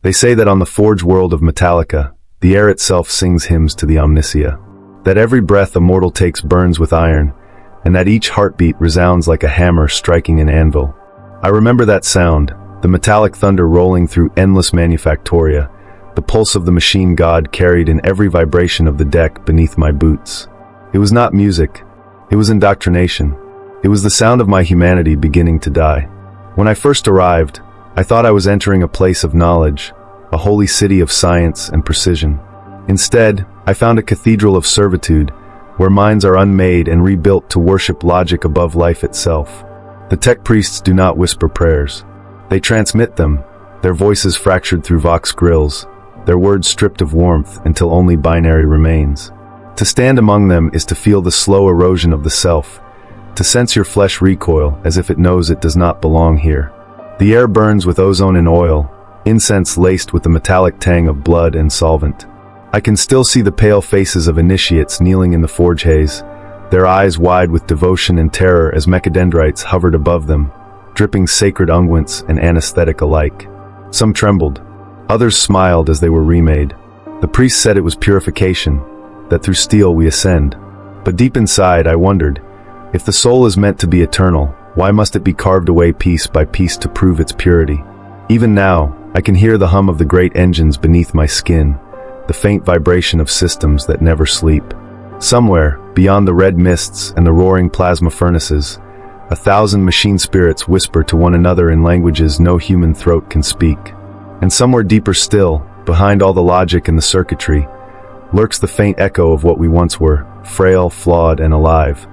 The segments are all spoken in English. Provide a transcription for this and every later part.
They say that on the forge world of Metallica, the air itself sings hymns to the Omnia, that every breath a mortal takes burns with iron, and that each heartbeat resounds like a hammer striking an anvil. I remember that sound, the metallic thunder rolling through endless manufactoria, the pulse of the machine god carried in every vibration of the deck beneath my boots. It was not music, it was indoctrination. It was the sound of my humanity beginning to die. When I first arrived, I thought I was entering a place of knowledge, a holy city of science and precision. Instead, I found a cathedral of servitude, where minds are unmade and rebuilt to worship logic above life itself. The tech priests do not whisper prayers. They transmit them, their voices fractured through vox grills, their words stripped of warmth until only binary remains. To stand among them is to feel the slow erosion of the self, to sense your flesh recoil as if it knows it does not belong here. The air burns with ozone and oil, incense laced with the metallic tang of blood and solvent. I can still see the pale faces of initiates kneeling in the forge haze, their eyes wide with devotion and terror as mechadendrites hovered above them, dripping sacred unguents and anesthetic alike. Some trembled. Others smiled as they were remade. The priest said it was purification, that through steel we ascend. But deep inside I wondered, if the soul is meant to be eternal, why must it be carved away piece by piece to prove its purity? Even now, I can hear the hum of the great engines beneath my skin, the faint vibration of systems that never sleep. Somewhere, beyond the red mists and the roaring plasma furnaces, 1,000 machine spirits whisper to one another in languages no human throat can speak. And somewhere deeper still, behind all the logic and the circuitry, lurks the faint echo of what we once were, frail, flawed, and alive.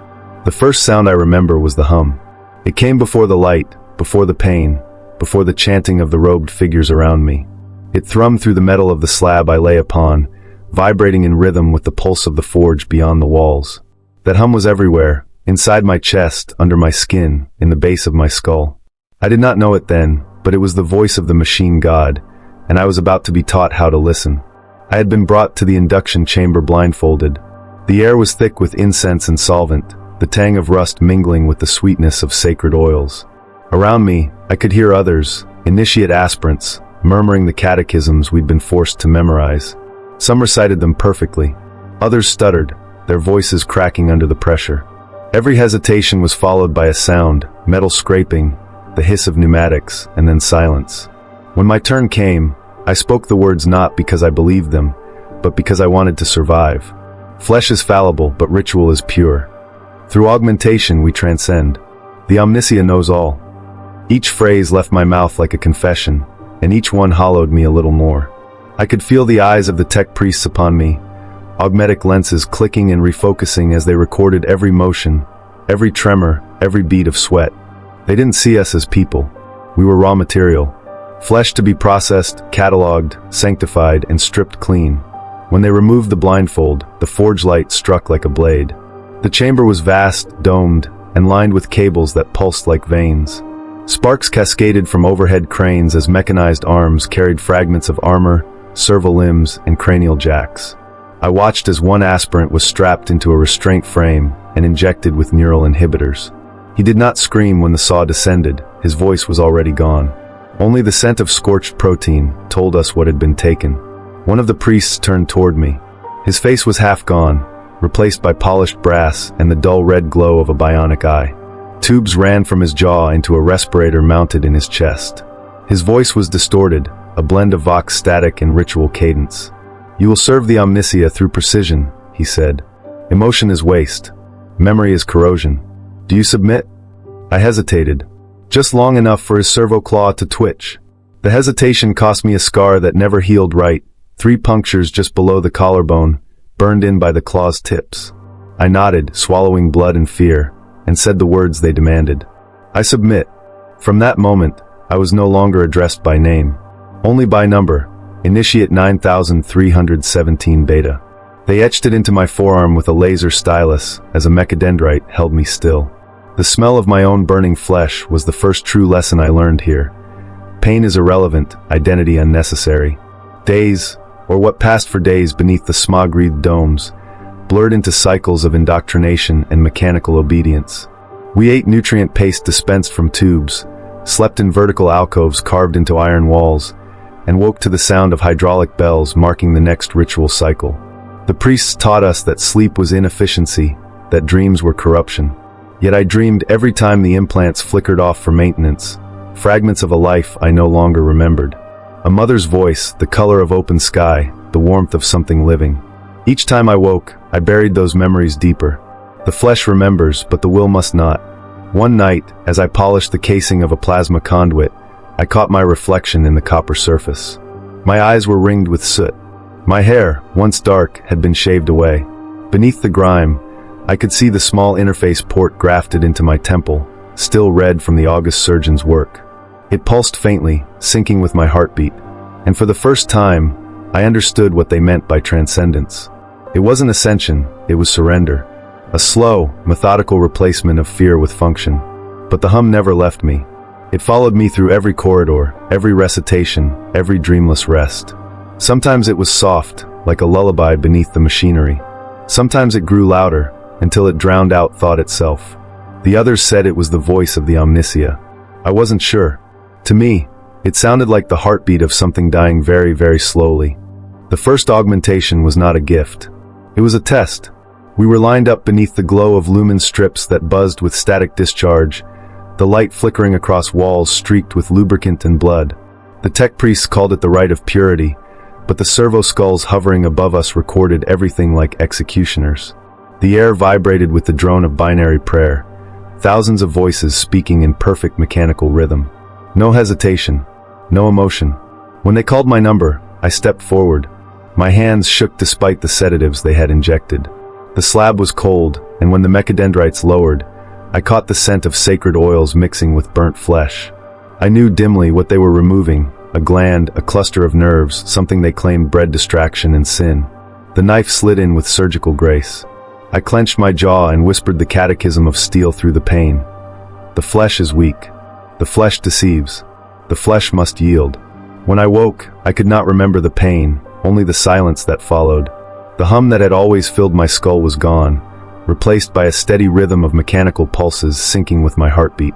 The first sound I remember was the hum. It came before the light, before the pain, before the chanting of the robed figures around me. It thrummed through the metal of the slab I lay upon, vibrating in rhythm with the pulse of the forge beyond the walls. That hum was everywhere, inside my chest, under my skin, in the base of my skull. I did not know it then, but it was the voice of the machine god, and I was about to be taught how to listen. I had been brought to the induction chamber blindfolded. The air was thick with incense and solvent, the tang of rust mingling with the sweetness of sacred oils. Around me, I could hear others, initiate aspirants, murmuring the catechisms we'd been forced to memorize. Some recited them perfectly. Others stuttered, their voices cracking under the pressure. Every hesitation was followed by a sound, metal scraping, the hiss of pneumatics, and then silence. When my turn came, I spoke the words not because I believed them, but because I wanted to survive. Flesh is fallible, but ritual is pure. Through augmentation we transcend. The Omnia knows all. Each phrase left my mouth like a confession, and each one hollowed me a little more. I could feel the eyes of the tech priests upon me, augmetic lenses clicking and refocusing as they recorded every motion, every tremor, every bead of sweat. They didn't see us as people. We were raw material, flesh to be processed, cataloged, sanctified, and stripped clean. When they removed the blindfold, the forge light struck like a blade. The chamber was vast, domed, and lined with cables that pulsed like veins. Sparks cascaded from overhead cranes as mechanized arms carried fragments of armor, serval limbs, and cranial jacks. I watched as one aspirant was strapped into a restraint frame and injected with neural inhibitors. He did not scream when the saw descended, his voice was already gone. Only the scent of scorched protein told us what had been taken. One of the priests turned toward me. His face was half gone, replaced by polished brass and the dull red glow of a bionic eye. Tubes ran from his jaw into a respirator mounted in his chest. His voice was distorted, a blend of vox static and ritual cadence. "You will serve the Omnia through precision," he said. "Emotion is waste. Memory is corrosion. Do you submit?" I hesitated, just long enough for his servo claw to twitch. The hesitation cost me a scar that never healed right, 3 punctures just below the collarbone, burned in by the claw's tips. I nodded, swallowing blood and fear, and said the words they demanded. "I submit." From that moment, I was no longer addressed by name, only by number, Initiate 9317 Beta. They etched it into my forearm with a laser stylus as a mechadendrite held me still. The smell of my own burning flesh was the first true lesson I learned here. Pain is irrelevant, identity unnecessary. Days, or what passed for days beneath the smog-wreathed domes, blurred into cycles of indoctrination and mechanical obedience. We ate nutrient paste dispensed from tubes, slept in vertical alcoves carved into iron walls, and woke to the sound of hydraulic bells marking the next ritual cycle. The priests taught us that sleep was inefficiency, that dreams were corruption. Yet I dreamed every time the implants flickered off for maintenance, fragments of a life I no longer remembered. A mother's voice, the color of open sky, the warmth of something living. Each time I woke, I buried those memories deeper. The flesh remembers, but the will must not. One night, as I polished the casing of a plasma conduit, I caught my reflection in the copper surface. My eyes were ringed with soot. My hair, once dark, had been shaved away. Beneath the grime, I could see the small interface port grafted into my temple, still red from the August surgeon's work. It pulsed faintly, syncing with my heartbeat, and for the first time, I understood what they meant by transcendence. It wasn't ascension, it was surrender. A slow, methodical replacement of fear with function. But the hum never left me. It followed me through every corridor, every recitation, every dreamless rest. Sometimes it was soft, like a lullaby beneath the machinery. Sometimes it grew louder, until it drowned out thought itself. The others said it was the voice of the omnisia. I wasn't sure. To me, it sounded like the heartbeat of something dying very, very slowly. The first augmentation was not a gift. It was a test. We were lined up beneath the glow of lumen strips that buzzed with static discharge, the light flickering across walls streaked with lubricant and blood. The tech priests called it the rite of purity, but the servo skulls hovering above us recorded everything like executioners. The air vibrated with the drone of binary prayer, thousands of voices speaking in perfect mechanical rhythm. No hesitation, no emotion. When they called my number, I stepped forward. My hands shook despite the sedatives they had injected. The slab was cold, and when the mechadendrites lowered, I caught the scent of sacred oils mixing with burnt flesh. I knew dimly what they were removing, a gland, a cluster of nerves, something they claimed bred distraction and sin. The knife slid in with surgical grace. I clenched my jaw and whispered the catechism of steel through the pain. The flesh is weak. The flesh deceives. The flesh must yield. When I woke, I could not remember the pain, only the silence that followed. The hum that had always filled my skull was gone, replaced by a steady rhythm of mechanical pulses syncing with my heartbeat.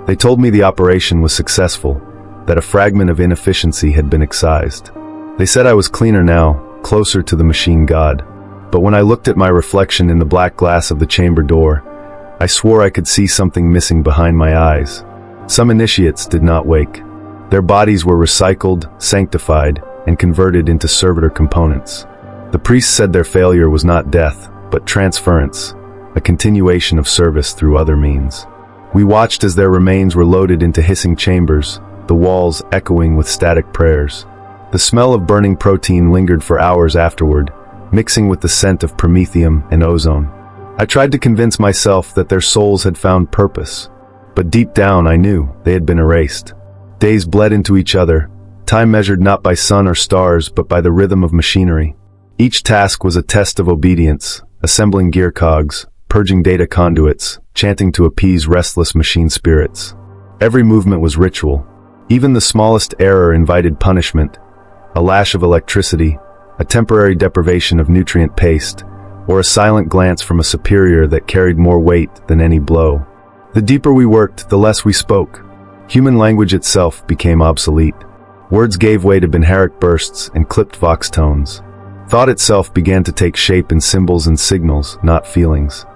They told me the operation was successful, that a fragment of inefficiency had been excised. They said I was cleaner now, closer to the machine god. But when I looked at my reflection in the black glass of the chamber door, I swore I could see something missing behind my eyes. Some initiates did not wake. Their bodies were recycled, sanctified, and converted into servitor components. The priests said their failure was not death, but transference, a continuation of service through other means. We watched as their remains were loaded into hissing chambers, the walls echoing with static prayers. The smell of burning protein lingered for hours afterward, mixing with the scent of promethium and ozone. I tried to convince myself that their souls had found purpose, but deep down I knew they had been erased. Days bled into each other, time measured not by sun or stars but by the rhythm of machinery. Each task was a test of obedience, assembling gear cogs, purging data conduits, chanting to appease restless machine spirits. Every movement was ritual. Even the smallest error invited punishment, a lash of electricity, a temporary deprivation of nutrient paste, or a silent glance from a superior that carried more weight than any blow. The deeper we worked, the less we spoke. Human language itself became obsolete. Words gave way to binharic bursts and clipped vox tones. Thought itself began to take shape in symbols and signals, not feelings.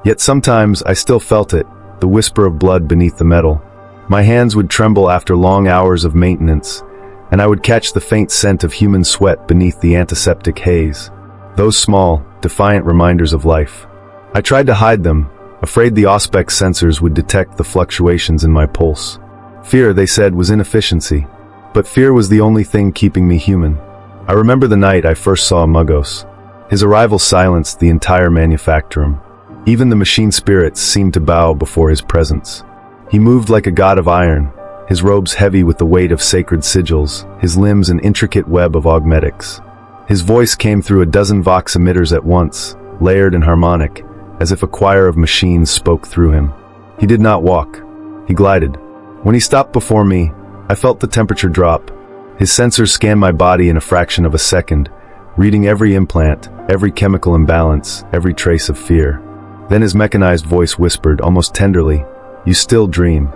Yet sometimes I still felt it, the whisper of blood beneath the metal. My hands would tremble after long hours of maintenance, and I would catch the faint scent of human sweat beneath the antiseptic haze. Those small, defiant reminders of life. I tried to hide them, afraid the auspex sensors would detect the fluctuations in my pulse. Fear, they said, was inefficiency. But fear was the only thing keeping me human. I remember the night I first saw Mugos. His arrival silenced the entire manufactorum. Even the machine spirits seemed to bow before his presence. He moved like a god of iron, his robes heavy with the weight of sacred sigils, his limbs an intricate web of augmetics. His voice came through a dozen vox emitters at once, layered and harmonic, as if a choir of machines spoke through him. He did not walk. He glided. When he stopped before me, I felt the temperature drop. His sensors scanned my body in a fraction of a second, reading every implant, every chemical imbalance, every trace of fear. Then his mechanized voice whispered, almost tenderly, "You still dream."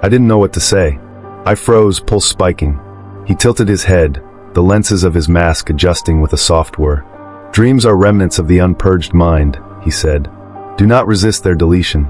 I didn't know what to say. I froze, pulse spiking. He tilted his head, the lenses of his mask adjusting with a soft whir. "Dreams are remnants of the unpurged mind," he said. "Do not resist their deletion.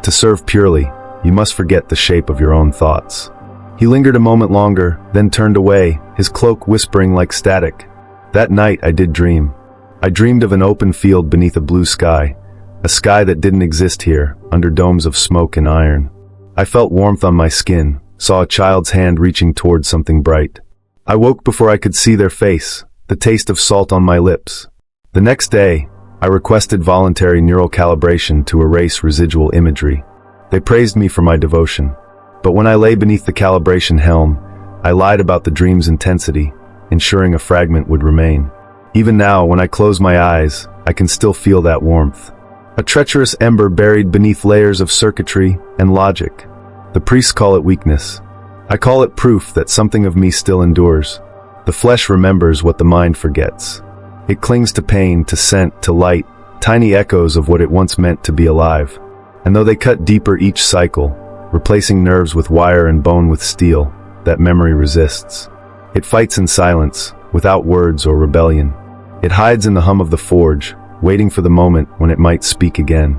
To serve purely, you must forget the shape of your own thoughts." He lingered a moment longer, then turned away, his cloak whispering like static. That night I did dream. I dreamed of an open field beneath a blue sky, a sky that didn't exist here, under domes of smoke and iron. I felt warmth on my skin, saw a child's hand reaching towards something bright. I woke before I could see their face, the taste of salt on my lips. The next day, I requested voluntary neural calibration to erase residual imagery. They praised me for my devotion. But when I lay beneath the calibration helm, I lied about the dream's intensity, ensuring a fragment would remain. Even now, when I close my eyes, I can still feel that warmth. A treacherous ember buried beneath layers of circuitry and logic. The priests call it weakness. I call it proof that something of me still endures. The flesh remembers what the mind forgets. It clings to pain, to scent, to light, tiny echoes of what it once meant to be alive. And though they cut deeper each cycle, replacing nerves with wire and bone with steel, that memory resists. It fights in silence, without words or rebellion. It hides in the hum of the forge, waiting for the moment when it might speak again.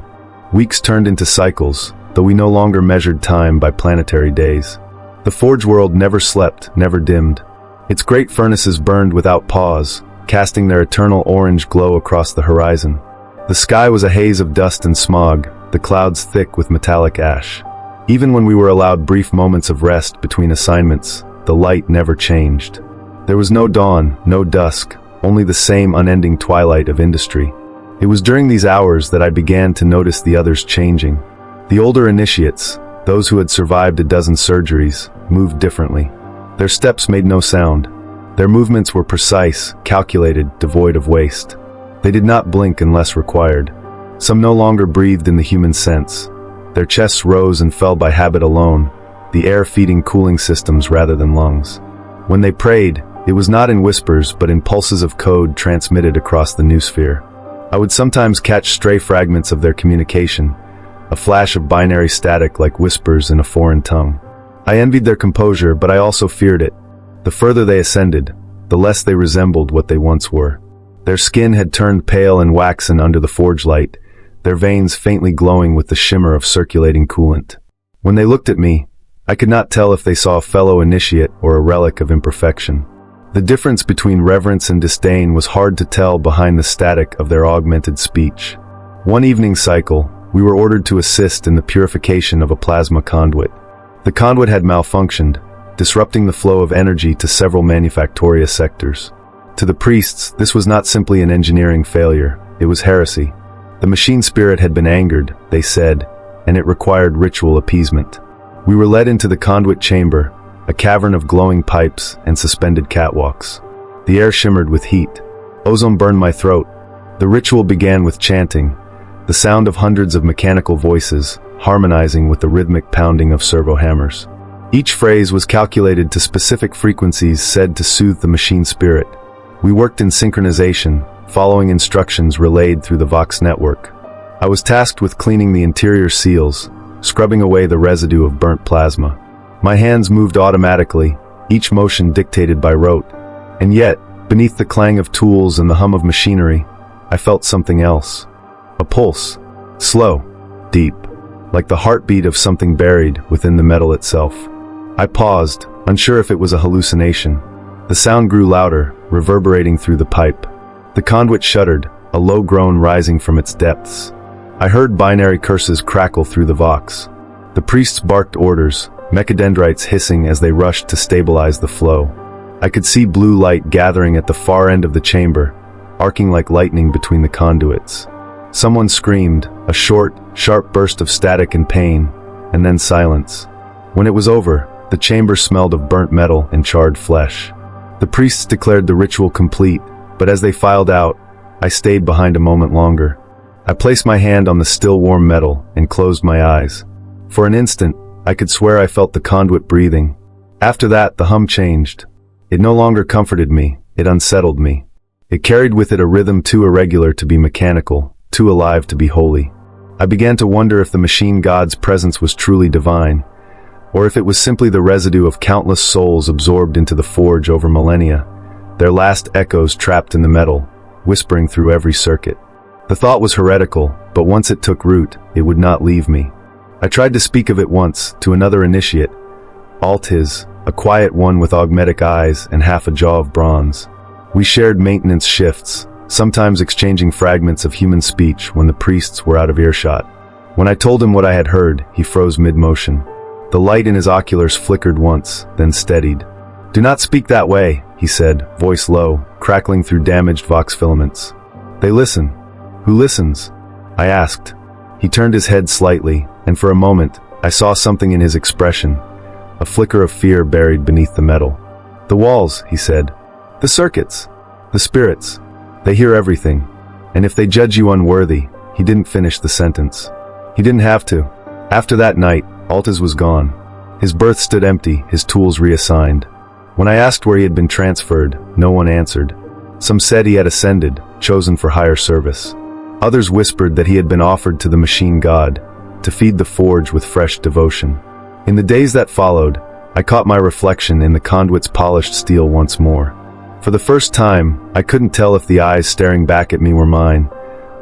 Weeks turned into cycles, though we no longer measured time by planetary days. The forge world never slept, never dimmed. Its great furnaces burned without pause, casting their eternal orange glow across the horizon. The sky was a haze of dust and smog, the clouds thick with metallic ash. Even when we were allowed brief moments of rest between assignments, the light never changed. There was no dawn, no dusk, only the same unending twilight of industry. It was during these hours that I began to notice the others changing. The older initiates, those who had survived a dozen surgeries, moved differently. Their steps made no sound. Their movements were precise, calculated, devoid of waste. They did not blink unless required. Some no longer breathed in the human sense. Their chests rose and fell by habit alone, the air feeding cooling systems rather than lungs. When they prayed, it was not in whispers but in pulses of code transmitted across the noosphere. I would sometimes catch stray fragments of their communication, a flash of binary static like whispers in a foreign tongue. I envied their composure, but I also feared it. The further they ascended, the less they resembled what they once were. Their skin had turned pale and waxen under the forge light, their veins faintly glowing with the shimmer of circulating coolant. When they looked at me, I could not tell if they saw a fellow initiate or a relic of imperfection. The difference between reverence and disdain was hard to tell behind the static of their augmented speech. One evening cycle, we were ordered to assist in the purification of a plasma conduit. The conduit had malfunctioned, disrupting the flow of energy to several manufactoria sectors. To the priests, this was not simply an engineering failure, it was heresy. The machine spirit had been angered, they said, and it required ritual appeasement. We were led into the conduit chamber, a cavern of glowing pipes and suspended catwalks. The air shimmered with heat. Ozone burned my throat. The ritual began with chanting, the sound of hundreds of mechanical voices, harmonizing with the rhythmic pounding of servo hammers. Each phrase was calculated to specific frequencies said to soothe the machine spirit. We worked in synchronization, following instructions relayed through the Vox network. I was tasked with cleaning the interior seals, scrubbing away the residue of burnt plasma. My hands moved automatically, each motion dictated by rote. And yet, beneath the clang of tools and the hum of machinery, I felt something else. A pulse. Slow. Deep. Like the heartbeat of something buried within the metal itself. I paused, unsure if it was a hallucination. The sound grew louder, reverberating through the pipe. The conduit shuddered, a low groan rising from its depths. I heard binary curses crackle through the Vox. The priests barked orders, mechadendrites hissing as they rushed to stabilize the flow. I could see blue light gathering at the far end of the chamber, arcing like lightning between the conduits. Someone screamed, a short, sharp burst of static and pain, and then silence. When it was over, the chamber smelled of burnt metal and charred flesh. The priests declared the ritual complete, but as they filed out, I stayed behind a moment longer. I placed my hand on the still warm metal and closed my eyes. For an instant, I could swear I felt the conduit breathing. After that, the hum changed. It no longer comforted me, it unsettled me. It carried with it a rhythm too irregular to be mechanical, too alive to be holy. I began to wonder if the machine god's presence was truly divine, or if it was simply the residue of countless souls absorbed into the forge over millennia, their last echoes trapped in the metal, whispering through every circuit. The thought was heretical, but once it took root, it would not leave me. I tried to speak of it once, to another initiate, Altis, a quiet one with augmetic eyes and half a jaw of bronze. We shared maintenance shifts, sometimes exchanging fragments of human speech when the priests were out of earshot. When I told him what I had heard, he froze mid-motion. The light in his oculars flickered once, then steadied. "Do not speak that way," he said, voice low, crackling through damaged vox filaments. "They listen." "Who listens?" I asked. He turned his head slightly, and for a moment, I saw something in his expression, a flicker of fear buried beneath the metal. "The walls," he said. "The circuits. The spirits. They hear everything. And if they judge you unworthy," he didn't finish the sentence. He didn't have to. After that night, Altis was gone. His berth stood empty, his tools reassigned. When I asked where he had been transferred, no one answered. Some said he had ascended, chosen for higher service. Others whispered that he had been offered to the machine god, to feed the forge with fresh devotion. In the days that followed, I caught my reflection in the conduit's polished steel once more. For the first time, I couldn't tell if the eyes staring back at me were mine,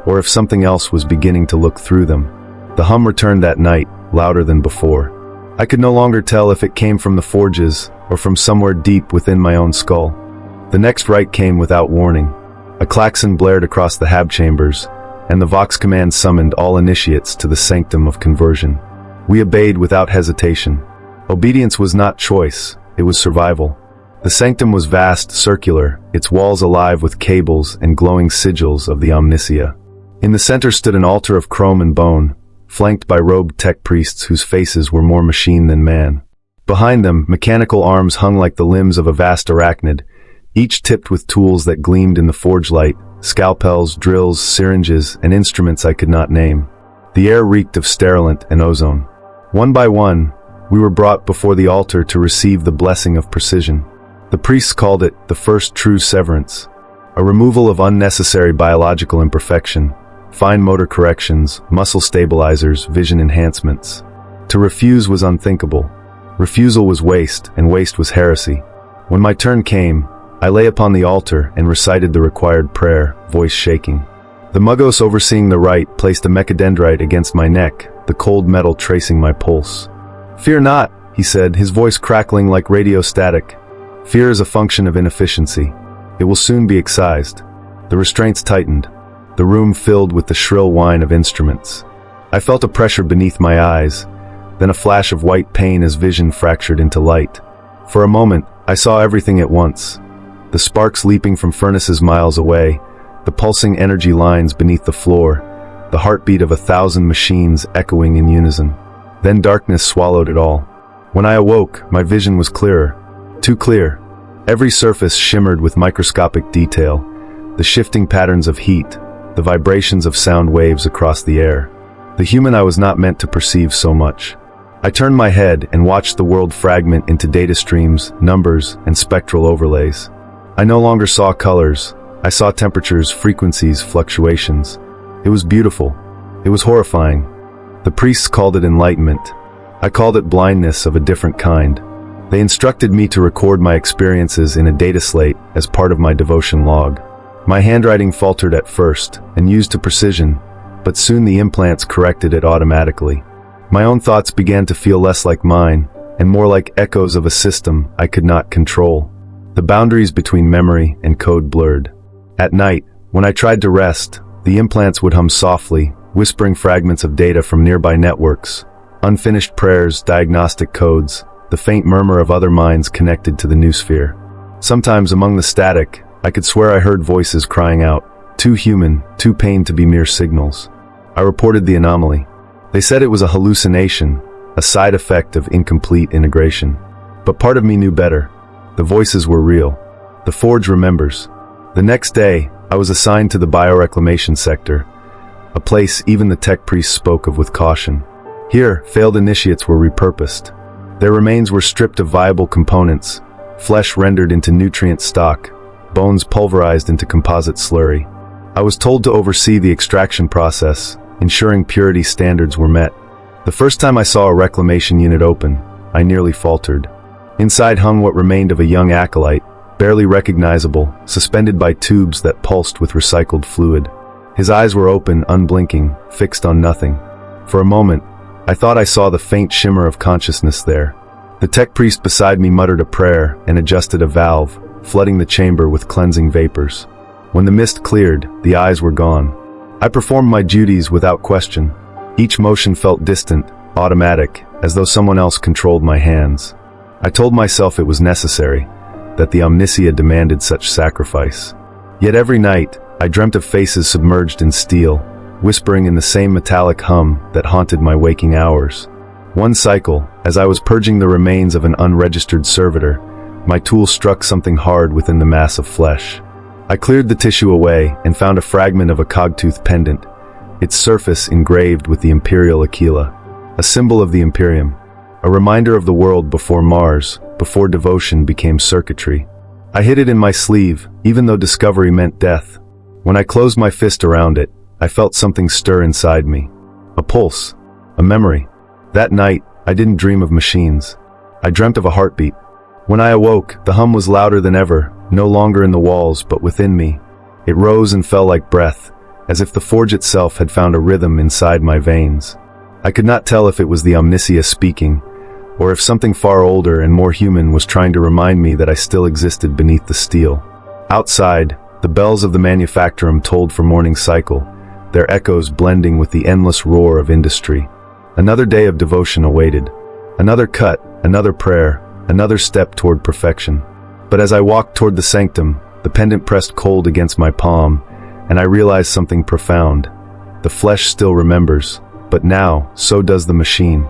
or if something else was beginning to look through them. The hum returned that night, louder than before. I could no longer tell if it came from the forges, or from somewhere deep within my own skull. The next rite came without warning. A klaxon blared across the hab chambers, and the Vox command summoned all initiates to the sanctum of conversion. We obeyed without hesitation. Obedience was not choice, it was survival. The sanctum was vast, circular, its walls alive with cables and glowing sigils of the Omnisia. In the center stood an altar of chrome and bone, flanked by robed tech priests whose faces were more machine than man. Behind them, mechanical arms hung like the limbs of a vast arachnid, each tipped with tools that gleamed in the forge light, scalpels, drills, syringes, and instruments I could not name. The air reeked of sterilant and ozone. One by one, we were brought before the altar to receive the blessing of precision. The priests called it the first true severance, a removal of unnecessary biological imperfection, fine motor corrections, muscle stabilizers, vision enhancements. To refuse was unthinkable. Refusal was waste, and waste was heresy. When my turn came, I lay upon the altar and recited the required prayer, voice shaking. The muggos overseeing the rite placed a mechadendrite against my neck, the cold metal tracing my pulse. "Fear not," he said, his voice crackling like radio static. "Fear is a function of inefficiency. It will soon be excised." The restraints tightened. The room filled with the shrill whine of instruments. I felt a pressure beneath my eyes, then a flash of white pain as vision fractured into light. For a moment, I saw everything at once. The sparks leaping from furnaces miles away, the pulsing energy lines beneath the floor, the heartbeat of 1,000 machines echoing in unison. Then darkness swallowed it all. When I awoke, my vision was clearer. Too clear. Every surface shimmered with microscopic detail, the shifting patterns of heat, the vibrations of sound waves across the air. The human I was not meant to perceive so much. I turned my head and watched the world fragment into data streams, numbers, and spectral overlays. I no longer saw colors. I saw temperatures, frequencies, fluctuations. It was beautiful. It was horrifying. The priests called it enlightenment. I called it blindness of a different kind. They instructed me to record my experiences in a data slate as part of my devotion log. My handwriting faltered at first, and used to precision, but soon the implants corrected it automatically. My own thoughts began to feel less like mine, and more like echoes of a system I could not control. The boundaries between memory and code blurred. At night, when I tried to rest, the implants would hum softly, whispering fragments of data from nearby networks, unfinished prayers, diagnostic codes, the faint murmur of other minds connected to the new sphere. Sometimes among the static, I could swear I heard voices crying out, too human, too pained to be mere signals. I reported the anomaly. They said it was a hallucination, a side effect of incomplete integration. But part of me knew better. The voices were real. The forge remembers. The next day, I was assigned to the bioreclamation sector, a place even the tech priests spoke of with caution. Here, failed initiates were repurposed. Their remains were stripped of viable components, flesh rendered into nutrient stock, bones pulverized into composite slurry. I was told to oversee the extraction process, ensuring purity standards were met. The first time I saw a reclamation unit open, I nearly faltered. Inside hung what remained of a young acolyte, barely recognizable, suspended by tubes that pulsed with recycled fluid. His eyes were open, unblinking, fixed on nothing. For a moment, I thought I saw the faint shimmer of consciousness there. The tech priest beside me muttered a prayer and adjusted a valve, flooding the chamber with cleansing vapors. When the mist cleared, the eyes were gone. I performed my duties without question. Each motion felt distant, automatic, as though someone else controlled my hands. I told myself it was necessary, that the Omniscia demanded such sacrifice. Yet every night, I dreamt of faces submerged in steel, whispering in the same metallic hum that haunted my waking hours. One cycle, as I was purging the remains of an unregistered servitor, my tool struck something hard within the mass of flesh. I cleared the tissue away and found a fragment of a cogtooth pendant, its surface engraved with the Imperial Aquila, a symbol of the Imperium, a reminder of the world before Mars, before devotion became circuitry. I hid it in my sleeve, even though discovery meant death. When I closed my fist around it, I felt something stir inside me. A pulse, a memory. That night, I didn't dream of machines. I dreamt of a heartbeat. When I awoke, the hum was louder than ever, no longer in the walls but within me. It rose and fell like breath, as if the forge itself had found a rhythm inside my veins. I could not tell if it was the Omniscia speaking, or if something far older and more human was trying to remind me that I still existed beneath the steel. Outside, the bells of the manufactorum tolled for morning cycle, their echoes blending with the endless roar of industry. Another day of devotion awaited. Another cut, another prayer, another step toward perfection. But as I walked toward the sanctum, the pendant pressed cold against my palm, and I realized something profound. The flesh still remembers, but now, so does the machine.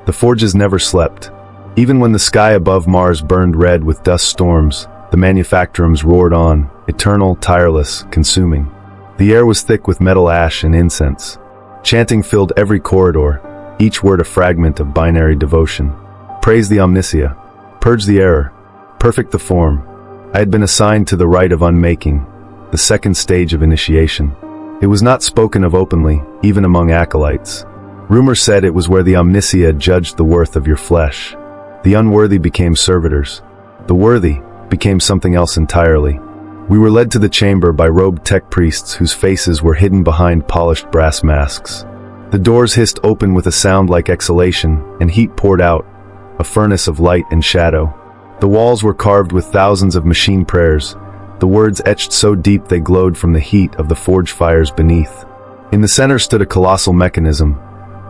The forges never slept. Even when the sky above Mars burned red with dust storms, the manufactorums roared on, eternal, tireless, consuming. The air was thick with metal ash and incense. Chanting filled every corridor, each word a fragment of binary devotion. Praise the Omniscia. Purge the error. Perfect the form. I had been assigned to the rite of unmaking, the second stage of initiation. It was not spoken of openly, even among acolytes. Rumor said it was where the Omniscia judged the worth of your flesh. The unworthy became servitors. The worthy became something else entirely. We were led to the chamber by robed tech priests whose faces were hidden behind polished brass masks. The doors hissed open with a sound like exhalation, and heat poured out, a furnace of light and shadow. The walls were carved with thousands of machine prayers, the words etched so deep they glowed from the heat of the forge fires beneath. In the center stood a colossal mechanism,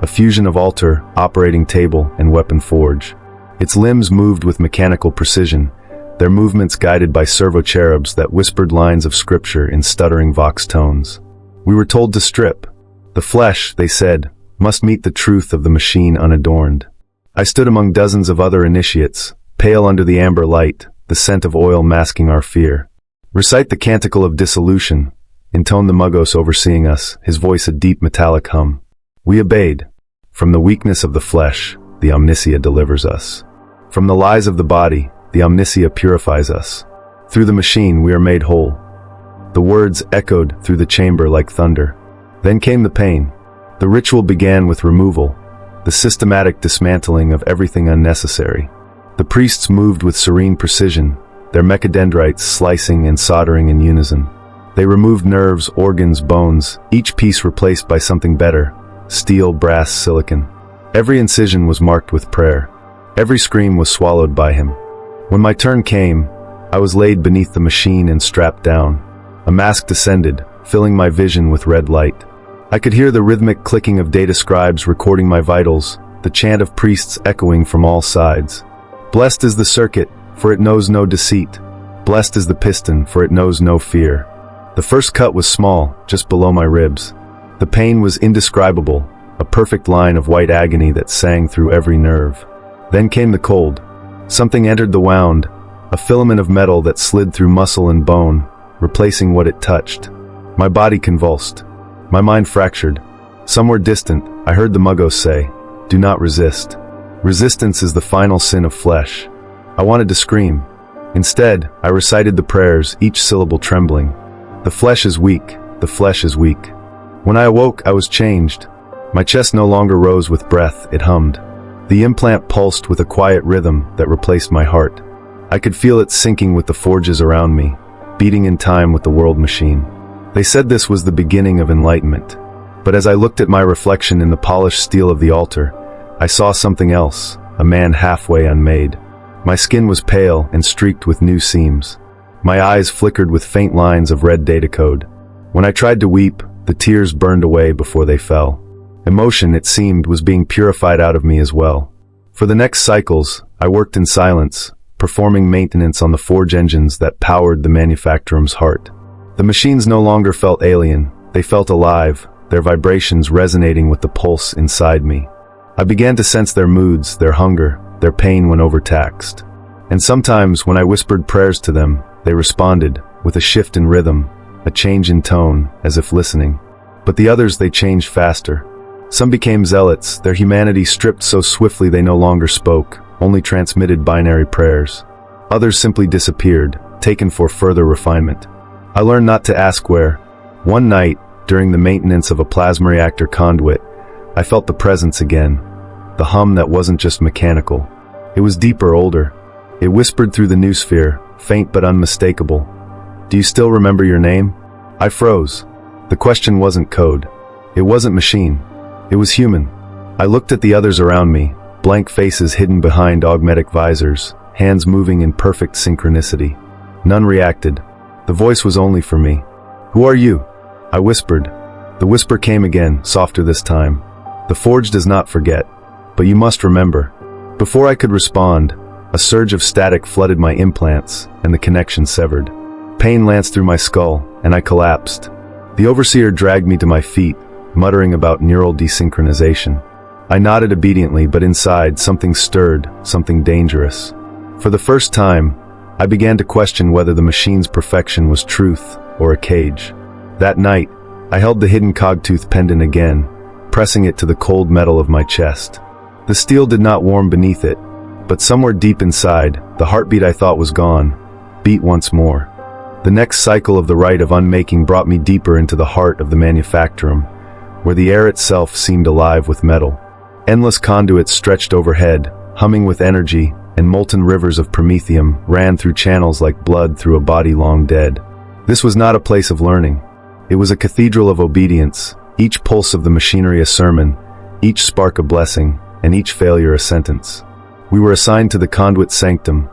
a fusion of altar, operating table, and weapon forge. Its limbs moved with mechanical precision, their movements guided by servo-cherubs that whispered lines of scripture in stuttering vox tones. We were told to strip. The flesh, they said, must meet the truth of the machine unadorned. I stood among dozens of other initiates, pale under the amber light, the scent of oil masking our fear. Recite the canticle of dissolution, intoned the Muggos overseeing us, his voice a deep metallic hum. We obeyed. From the weakness of the flesh, the Omniscia delivers us. From the lies of the body, the Omniscia purifies us. Through the machine we are made whole. The words echoed through the chamber like thunder. Then came the pain. The ritual began with removal, the systematic dismantling of everything unnecessary. The priests moved with serene precision, their mechadendrites slicing and soldering in unison. They removed nerves, organs, bones, each piece replaced by something better, steel, brass, silicon. Every incision was marked with prayer. Every scream was swallowed by him. When my turn came, I was laid beneath the machine and strapped down. A mask descended, filling my vision with red light. I could hear the rhythmic clicking of data scribes recording my vitals, the chant of priests echoing from all sides. Blessed is the circuit, for it knows no deceit. Blessed is the piston, for it knows no fear. The first cut was small, just below my ribs. The pain was indescribable, a perfect line of white agony that sang through every nerve. Then came the cold. Something entered the wound, a filament of metal that slid through muscle and bone, replacing what it touched. My body convulsed. My mind fractured. Somewhere distant, I heard the Muggos say, "Do not resist. Resistance is the final sin of flesh." I wanted to scream. Instead, I recited the prayers, each syllable trembling. The flesh is weak. The flesh is weak. When I awoke, I was changed. My chest no longer rose with breath, it hummed. The implant pulsed with a quiet rhythm that replaced my heart. I could feel it syncing with the forges around me, beating in time with the world machine. They said this was the beginning of enlightenment. But as I looked at my reflection in the polished steel of the altar, I saw something else, a man halfway unmade. My skin was pale and streaked with new seams. My eyes flickered with faint lines of red data code. When I tried to weep, the tears burned away before they fell. Emotion, it seemed, was being purified out of me as well. For the next cycles, I worked in silence, performing maintenance on the forge engines that powered the manufacturum's heart. The machines no longer felt alien, they felt alive, their vibrations resonating with the pulse inside me. I began to sense their moods, their hunger, their pain when overtaxed. And sometimes, when I whispered prayers to them, they responded, with a shift in rhythm, a change in tone, as if listening. But the others, they changed faster. Some became zealots, their humanity stripped so swiftly they no longer spoke, only transmitted binary prayers. Others simply disappeared, taken for further refinement. I learned not to ask where. One night, during the maintenance of a plasma reactor conduit, I felt the presence again. The hum that wasn't just mechanical. It was deeper, older. It whispered through the noosphere, faint but unmistakable. "Do you still remember your name?" I froze. The question wasn't code. It wasn't machine. It was human. I looked at the others around me, blank faces hidden behind augmetic visors, hands moving in perfect synchronicity. None reacted. The voice was only for me. "Who are you?" I whispered. The whisper came again, softer this time. "The forge does not forget. But you must remember." Before I could respond, a surge of static flooded my implants, and the connection severed. Pain lanced through my skull, and I collapsed. The overseer dragged me to my feet, muttering about neural desynchronization. I nodded obediently, but inside, something stirred, something dangerous. For the first time, I began to question whether the machine's perfection was truth or a cage. That night, I held the hidden cogtooth pendant again, pressing it to the cold metal of my chest. The steel did not warm beneath it, but somewhere deep inside, the heartbeat I thought was gone, beat once more. The next cycle of the rite of unmaking brought me deeper into the heart of the manufactorum, where the air itself seemed alive with metal. Endless conduits stretched overhead, humming with energy, and molten rivers of promethium ran through channels like blood through a body long dead. This was not a place of learning. It was a cathedral of obedience, each pulse of the machinery a sermon, each spark a blessing, and each failure a sentence. We were assigned to the conduit sanctum,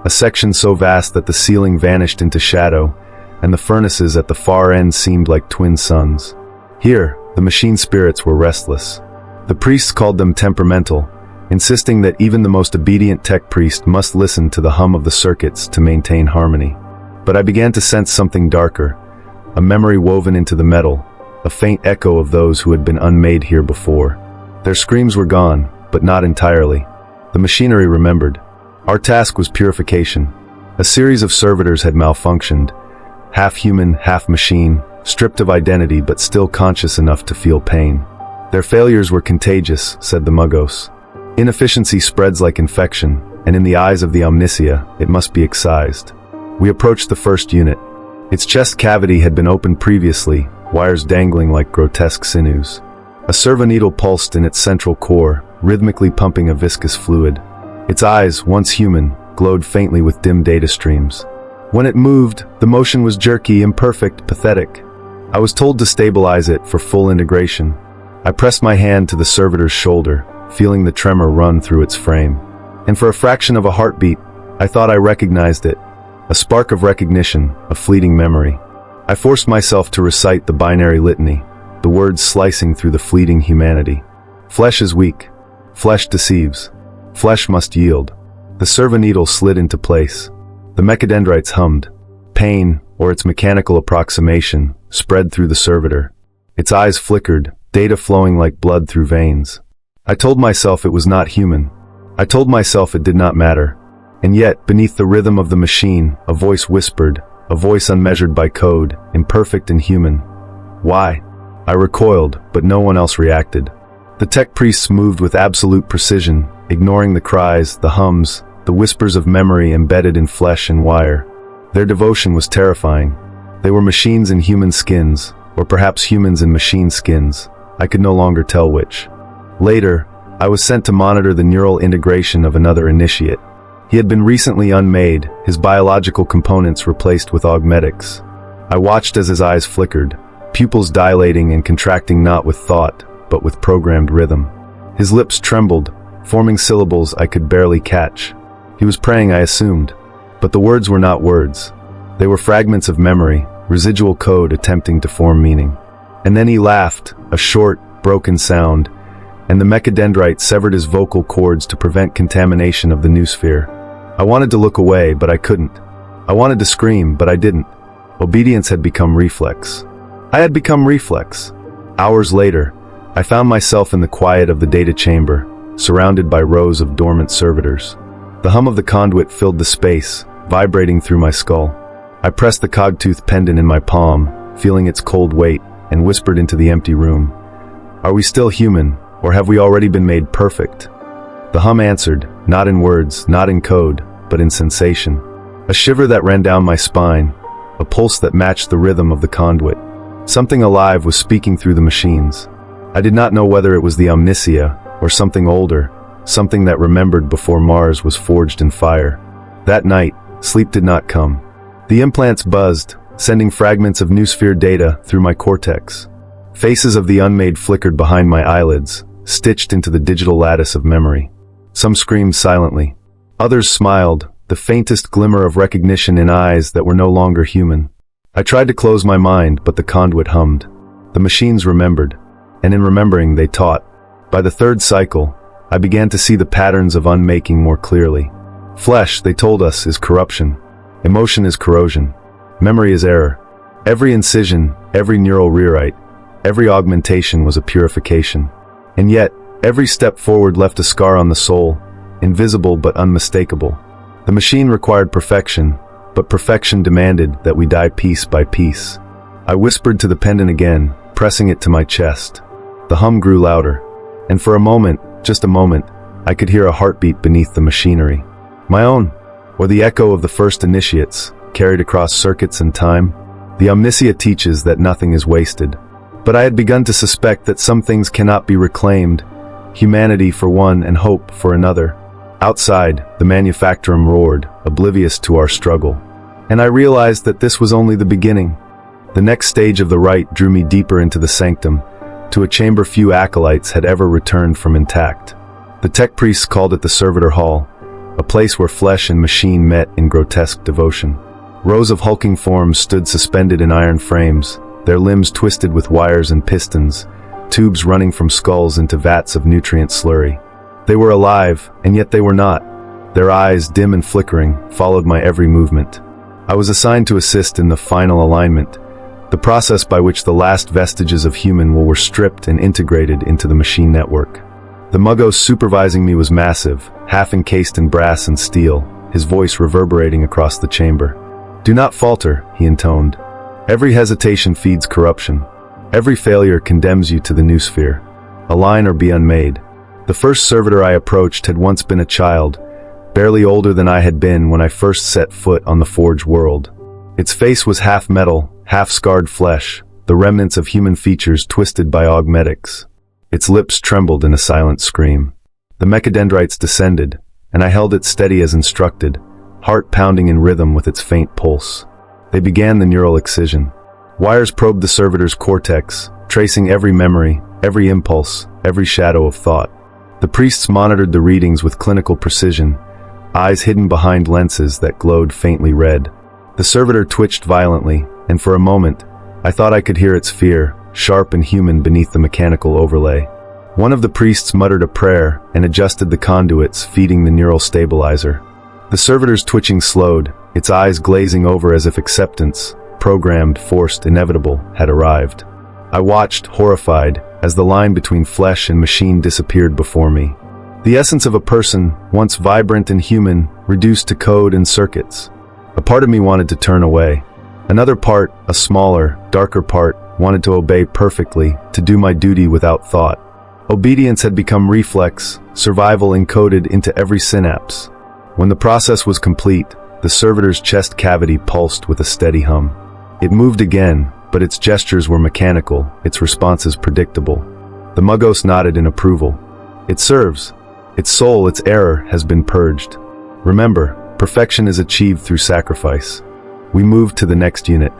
a section so vast that the ceiling vanished into shadow, and the furnaces at the far end seemed like twin suns. Here, the machine spirits were restless. The priests called them temperamental, insisting that even the most obedient tech priest must listen to the hum of the circuits to maintain harmony. But I began to sense something darker, a memory woven into the metal, a faint echo of those who had been unmade here before. Their screams were gone, but not entirely. The machinery remembered. Our task was purification. A series of servitors had malfunctioned, half human, half machine, stripped of identity but still conscious enough to feel pain. Their failures were contagious, said the Muggos. Inefficiency spreads like infection, and in the eyes of the Omnisia, it must be excised. We approached the first unit. Its chest cavity had been opened previously, wires dangling like grotesque sinews. A servoneedle pulsed in its central core, rhythmically pumping a viscous fluid. Its eyes, once human, glowed faintly with dim data streams. When it moved, the motion was jerky, imperfect, pathetic. I was told to stabilize it for full integration. I pressed my hand to the servitor's shoulder, feeling the tremor run through its frame. And for a fraction of a heartbeat, I thought I recognized it. A spark of recognition, a fleeting memory. I forced myself to recite the binary litany, the words slicing through the fleeting humanity. Flesh is weak. Flesh deceives. Flesh must yield. The servoneedle slid into place. The mechadendrites hummed. Pain, or its mechanical approximation, spread through the servitor. Its eyes flickered, data flowing like blood through veins. I told myself it was not human. I told myself it did not matter. And yet, beneath the rhythm of the machine, a voice whispered, a voice unmeasured by code, imperfect and human. Why? I recoiled, but no one else reacted. The tech priests moved with absolute precision, ignoring the cries, the hums, the whispers of memory embedded in flesh and wire. Their devotion was terrifying. They were machines in human skins, or perhaps humans in machine skins. I could no longer tell which. Later, I was sent to monitor the neural integration of another initiate. He had been recently unmade, his biological components replaced with augmetics. I watched as his eyes flickered, pupils dilating and contracting not with thought, but with programmed rhythm. His lips trembled, forming syllables I could barely catch. He was praying, I assumed, but the words were not words. They were fragments of memory, residual code attempting to form meaning. And then he laughed, a short, broken sound, and the mechadendrite severed his vocal cords to prevent contamination of the noosphere. I wanted to look away, but I couldn't. I wanted to scream, but I didn't. Obedience had become reflex. I had become reflex. Hours later, I found myself in the quiet of the data chamber, surrounded by rows of dormant servitors. The hum of the conduit filled the space, vibrating through my skull. I pressed the cogtooth pendant in my palm, feeling its cold weight, and whispered into the empty room. Are we still human, or have we already been made perfect? The hum answered, not in words, not in code, but in sensation. A shiver that ran down my spine, a pulse that matched the rhythm of the conduit. Something alive was speaking through the machines. I did not know whether it was the omnisia, or something older, something that remembered before Mars was forged in fire. That night, sleep did not come. The implants buzzed, sending fragments of noosphere data through my cortex. Faces of the unmade flickered behind my eyelids, stitched into the digital lattice of memory. Some screamed silently. Others smiled, the faintest glimmer of recognition in eyes that were no longer human. I tried to close my mind, but the conduit hummed. The machines remembered, and in remembering they taught. By the third cycle, I began to see the patterns of unmaking more clearly. Flesh, they told us, is corruption. Emotion is corrosion. Memory is error. Every incision, every neural rewrite, every augmentation was a purification. And yet, every step forward left a scar on the soul, invisible but unmistakable. The machine required perfection, but perfection demanded that we die piece by piece. I whispered to the pendant again, pressing it to my chest. The hum grew louder, and for a moment, just a moment, I could hear a heartbeat beneath the machinery. My own, or the echo of the first initiates, carried across circuits and time. The omnisia teaches that nothing is wasted. But I had begun to suspect that some things cannot be reclaimed, humanity for one and hope for another. Outside, the manufactorum roared, oblivious to our struggle. And I realized that this was only the beginning. The next stage of the rite drew me deeper into the sanctum, to a chamber few acolytes had ever returned from intact. The tech priests called it the Servitor Hall, a place where flesh and machine met in grotesque devotion. Rows of hulking forms stood suspended in iron frames, their limbs twisted with wires and pistons, tubes running from skulls into vats of nutrient slurry. They were alive, and yet they were not. Their eyes, dim and flickering, followed my every movement. I was assigned to assist in the final alignment, the process by which the last vestiges of human will were stripped and integrated into the machine network. The Muggos supervising me was massive, half encased in brass and steel, his voice reverberating across the chamber. Do not falter, he intoned. Every hesitation feeds corruption. Every failure condemns you to the noosphere. Align or be unmade. The first servitor I approached had once been a child, barely older than I had been when I first set foot on the forged world. Its face was half metal, half scarred flesh, the remnants of human features twisted by augmetics. Its lips trembled in a silent scream. The mechadendrites descended, and I held it steady as instructed, heart pounding in rhythm with its faint pulse. They began the neural excision. Wires probed the servitor's cortex, tracing every memory, every impulse, every shadow of thought. The priests monitored the readings with clinical precision, eyes hidden behind lenses that glowed faintly red. The servitor twitched violently, and for a moment, I thought I could hear its fear, sharp and human beneath the mechanical overlay. One of the priests muttered a prayer and adjusted the conduits, feeding the neural stabilizer. The servitor's twitching slowed, its eyes glazing over as if acceptance, programmed, forced, inevitable, had arrived. I watched, horrified, as the line between flesh and machine disappeared before me. The essence of a person, once vibrant and human, reduced to code and circuits. A part of me wanted to turn away. Another part, a smaller, darker part, wanted to obey perfectly, to do my duty without thought. Obedience had become reflex, survival encoded into every synapse. When the process was complete, the servitor's chest cavity pulsed with a steady hum. It moved again, but its gestures were mechanical, its responses predictable. The Muggos nodded in approval. It serves. Its soul, its error, has been purged. Remember, perfection is achieved through sacrifice. We moved to the next unit.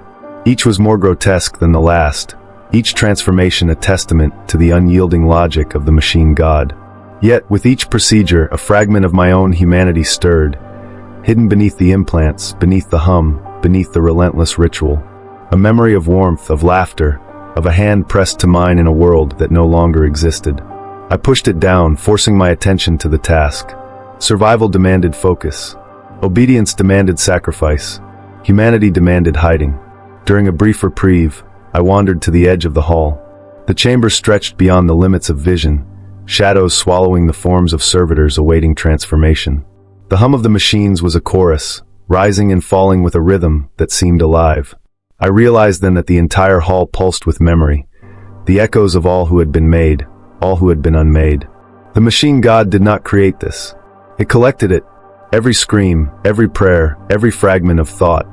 Each was more grotesque than the last, each transformation a testament to the unyielding logic of the machine god. Yet, with each procedure, a fragment of my own humanity stirred, hidden beneath the implants, beneath the hum, beneath the relentless ritual. A memory of warmth, of laughter, of a hand pressed to mine in a world that no longer existed. I pushed it down, forcing my attention to the task. Survival demanded focus. Obedience demanded sacrifice. Humanity demanded hiding. During a brief reprieve, I wandered to the edge of the hall. The chamber stretched beyond the limits of vision, shadows swallowing the forms of servitors awaiting transformation. The hum of the machines was a chorus, rising and falling with a rhythm that seemed alive. I realized then that the entire hall pulsed with memory, the echoes of all who had been made, all who had been unmade. The machine god did not create this. It collected it, every scream, every prayer, every fragment of thought,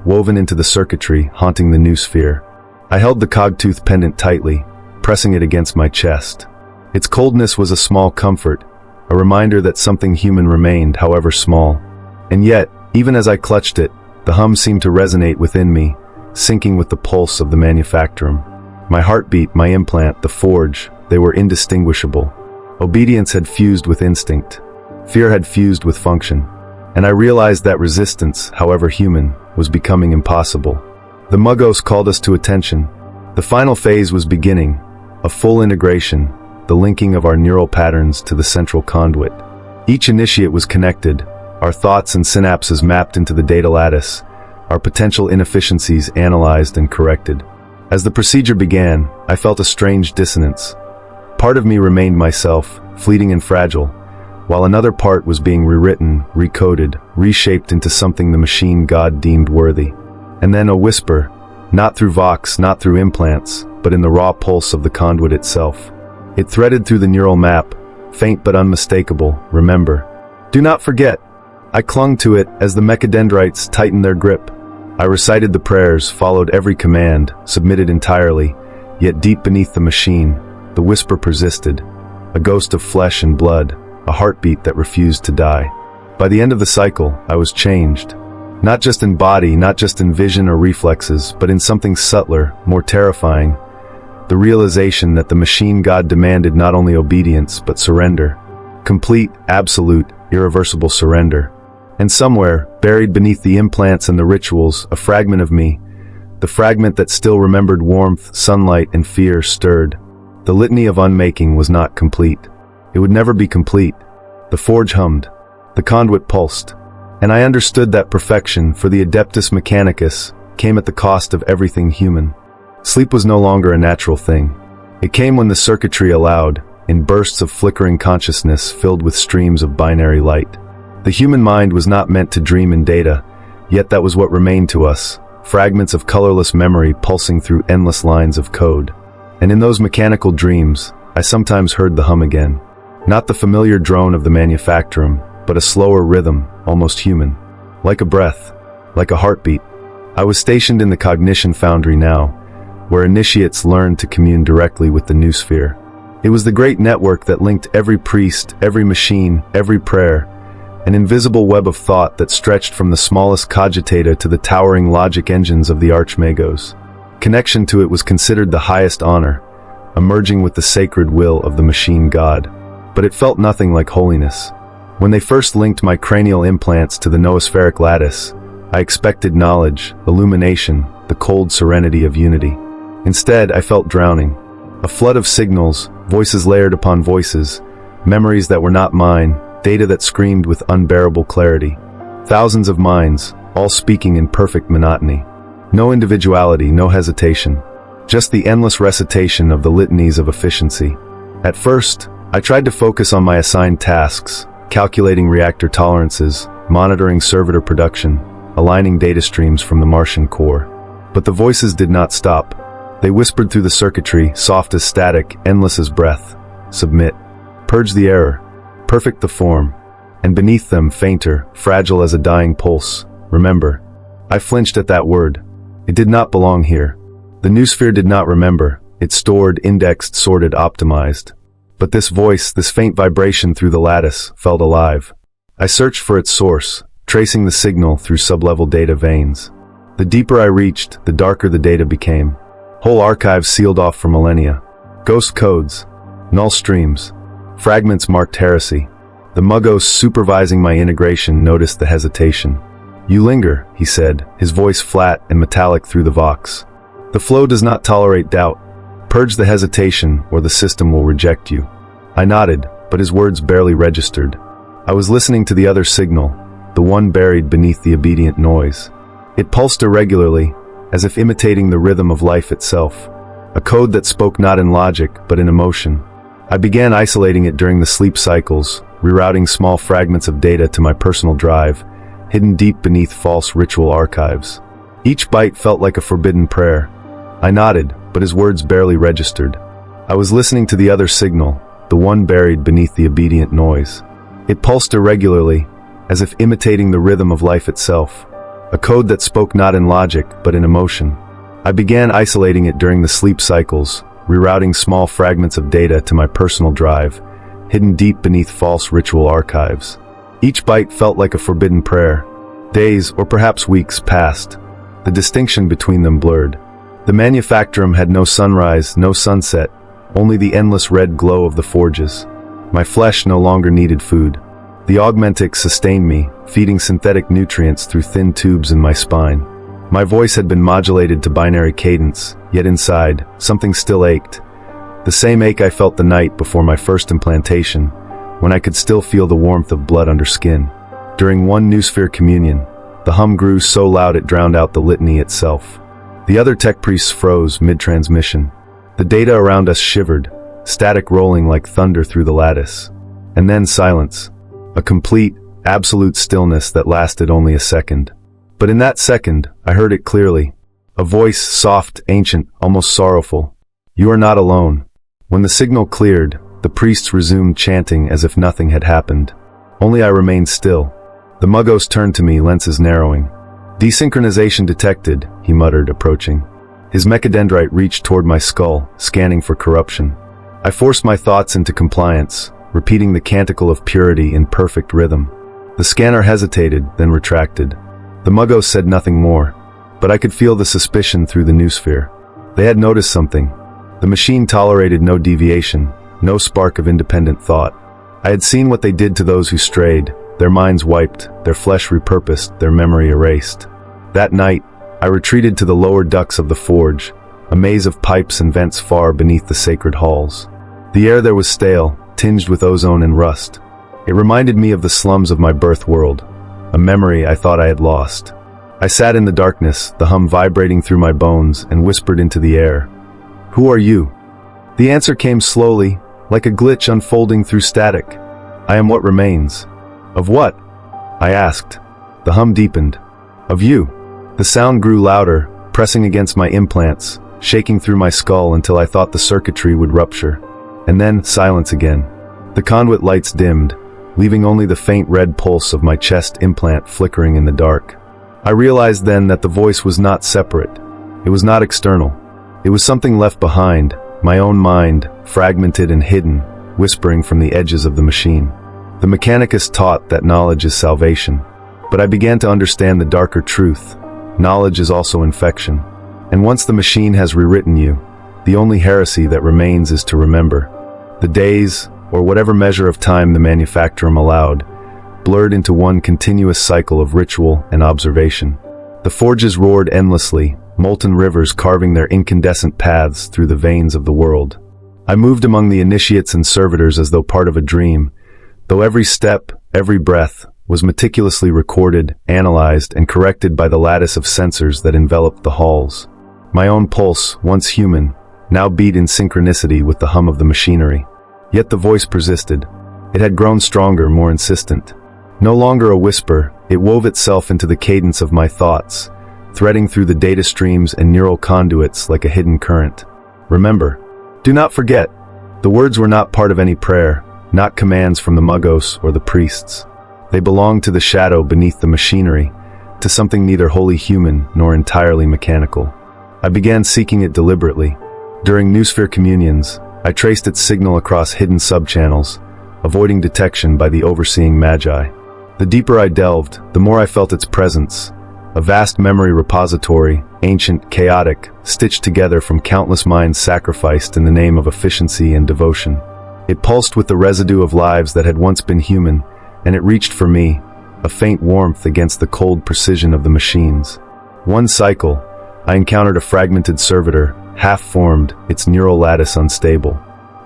woven into the circuitry haunting the new sphere. I held the cogtooth pendant tightly, pressing it against my chest. Its coldness was a small comfort, a reminder that something human remained, however small. And yet, even as I clutched it, the hum seemed to resonate within me, syncing with the pulse of the manufactorum. My heartbeat, my implant, the forge, they were indistinguishable. Obedience had fused with instinct. Fear had fused with function. And I realized that resistance, however human, was becoming impossible. The Muggos called us to attention. The final phase was beginning, a full integration, the linking of our neural patterns to the central conduit. Each initiate was connected, our thoughts and synapses mapped into the data lattice, our potential inefficiencies analyzed and corrected. As the procedure began, I felt a strange dissonance. Part of me remained myself, fleeting and fragile, while another part was being rewritten, recoded, reshaped into something the machine god deemed worthy. And then a whisper, not through vox, not through implants, but in the raw pulse of the conduit itself. It threaded through the neural map, faint but unmistakable, remember. Do not forget. I clung to it as the mechadendrites tightened their grip. I recited the prayers, followed every command, submitted entirely, yet deep beneath the machine, the whisper persisted, a ghost of flesh and blood, a heartbeat that refused to die. By the end of the cycle, I was changed. Not just in body, not just in vision or reflexes, but in something subtler, more terrifying. The realization that the machine god demanded not only obedience, but surrender. Complete, absolute, irreversible surrender. And somewhere, buried beneath the implants and the rituals, a fragment of me, the fragment that still remembered warmth, sunlight, and fear, stirred. The litany of unmaking was not complete. It would never be complete. The forge hummed. The conduit pulsed. And I understood that perfection, for the Adeptus Mechanicus, came at the cost of everything human. Sleep was no longer a natural thing. It came when the circuitry allowed, in bursts of flickering consciousness filled with streams of binary light. The human mind was not meant to dream in data, yet that was what remained to us, fragments of colorless memory pulsing through endless lines of code. And in those mechanical dreams, I sometimes heard the hum again. Not the familiar drone of the manufactorum, but a slower rhythm, almost human. Like a breath, like a heartbeat. I was stationed in the cognition foundry now, where initiates learned to commune directly with the new sphere. It was the great network that linked every priest, every machine, every prayer, an invisible web of thought that stretched from the smallest cogitata to the towering logic engines of the archmagos. Connection to it was considered the highest honor, emerging with the sacred will of the machine god. But it felt nothing like holiness. When they first linked my cranial implants to the noospheric lattice, I expected knowledge, illumination, the cold serenity of unity. Instead, I felt drowning. A flood of signals, voices layered upon voices, memories that were not mine, data that screamed with unbearable clarity. Thousands of minds, all speaking in perfect monotony. No individuality, no hesitation. Just the endless recitation of the litanies of efficiency. At first, I tried to focus on my assigned tasks, calculating reactor tolerances, monitoring servitor production, aligning data streams from the Martian core. But the voices did not stop. They whispered through the circuitry, soft as static, endless as breath. Submit. Purge the error. Perfect the form. And beneath them, fainter, fragile as a dying pulse. Remember. I flinched at that word. It did not belong here. The new sphere did not remember. It stored, indexed, sorted, optimized. But this voice, this faint vibration through the lattice, felt alive. I searched for its source, tracing the signal through sublevel data veins. The deeper I reached, the darker the data became. Whole archives sealed off for millennia. Ghost codes, null streams, fragments marked heresy. The Muggos supervising my integration noticed the hesitation. "You linger," he said, his voice flat and metallic through the vox. "The flow does not tolerate doubt. Purge the hesitation, or the system will reject you." I nodded, but his words barely registered. I was listening to the other signal, the one buried beneath the obedient noise. It pulsed irregularly, as if imitating the rhythm of life itself. A code that spoke not in logic, but in emotion. I began isolating it during the sleep cycles, rerouting small fragments of data to my personal drive, hidden deep beneath false ritual archives. Each byte felt like a forbidden prayer. I nodded, but his words barely registered. I was listening to the other signal, the one buried beneath the obedient noise. It pulsed irregularly, as if imitating the rhythm of life itself. A code that spoke not in logic, but in emotion. I began isolating it during the sleep cycles, rerouting small fragments of data to my personal drive, hidden deep beneath false ritual archives. Each byte felt like a forbidden prayer. Days, or perhaps weeks, passed. The distinction between them blurred. The manufactorum had no sunrise, no sunset, only the endless red glow of the forges. My flesh no longer needed food. The augmentic sustained me, feeding synthetic nutrients through thin tubes in my spine. My voice had been modulated to binary cadence, yet inside, something still ached. The same ache I felt the night before my first implantation, when I could still feel the warmth of blood under skin. During one Noosphere communion, the hum grew so loud it drowned out the litany itself. The other tech priests froze mid-transmission. The data around us shivered, static rolling like thunder through the lattice. And then silence. A complete, absolute stillness that lasted only a second. But in that second, I heard it clearly. A voice, soft, ancient, almost sorrowful. "You are not alone." When the signal cleared, the priests resumed chanting as if nothing had happened. Only I remained still. The Muggos turned to me, lenses narrowing. "Desynchronization detected," he muttered, approaching. His mechadendrite reached toward my skull, scanning for corruption. I forced my thoughts into compliance, repeating the canticle of purity in perfect rhythm. The scanner hesitated, then retracted. The Muggos said nothing more, but I could feel the suspicion through the noosphere. They had noticed something. The machine tolerated no deviation, no spark of independent thought. I had seen what they did to those who strayed, their minds wiped, their flesh repurposed, their memory erased. That night, I retreated to the lower ducts of the forge, a maze of pipes and vents far beneath the sacred halls. The air there was stale, tinged with ozone and rust. It reminded me of the slums of my birth world, a memory I thought I had lost. I sat in the darkness, the hum vibrating through my bones, and whispered into the air, "Who are you?" The answer came slowly, like a glitch unfolding through static. "I am what remains." "Of what?" I asked. The hum deepened. "Of you." The sound grew louder, pressing against my implants, shaking through my skull until I thought the circuitry would rupture. And then, silence again. The conduit lights dimmed, leaving only the faint red pulse of my chest implant flickering in the dark. I realized then that the voice was not separate. It was not external. It was something left behind, my own mind, fragmented and hidden, whispering from the edges of the machine. The Mechanicus taught that knowledge is salvation. But I began to understand the darker truth. Knowledge is also infection. And once the machine has rewritten you, the only heresy that remains is to remember. The days, or whatever measure of time the manufactorum allowed, blurred into one continuous cycle of ritual and observation. The forges roared endlessly, molten rivers carving their incandescent paths through the veins of the world. I moved among the initiates and servitors as though part of a dream, though every step, every breath, was meticulously recorded, analyzed, and corrected by the lattice of sensors that enveloped the halls. My own pulse, once human, now beat in synchronicity with the hum of the machinery. Yet the voice persisted. It had grown stronger, more insistent. No longer a whisper, it wove itself into the cadence of my thoughts, threading through the data streams and neural conduits like a hidden current. "Remember. Do not forget." The words were not part of any prayer, not commands from the Muggos or the priests. They belonged to the shadow beneath the machinery, to something neither wholly human nor entirely mechanical. I began seeking it deliberately. During Noosphere communions, I traced its signal across hidden subchannels, avoiding detection by the overseeing magi. The deeper I delved, the more I felt its presence. A vast memory repository, ancient, chaotic, stitched together from countless minds sacrificed in the name of efficiency and devotion. It pulsed with the residue of lives that had once been human, and it reached for me, a faint warmth against the cold precision of the machines. One cycle, I encountered a fragmented servitor, half-formed, its neural lattice unstable.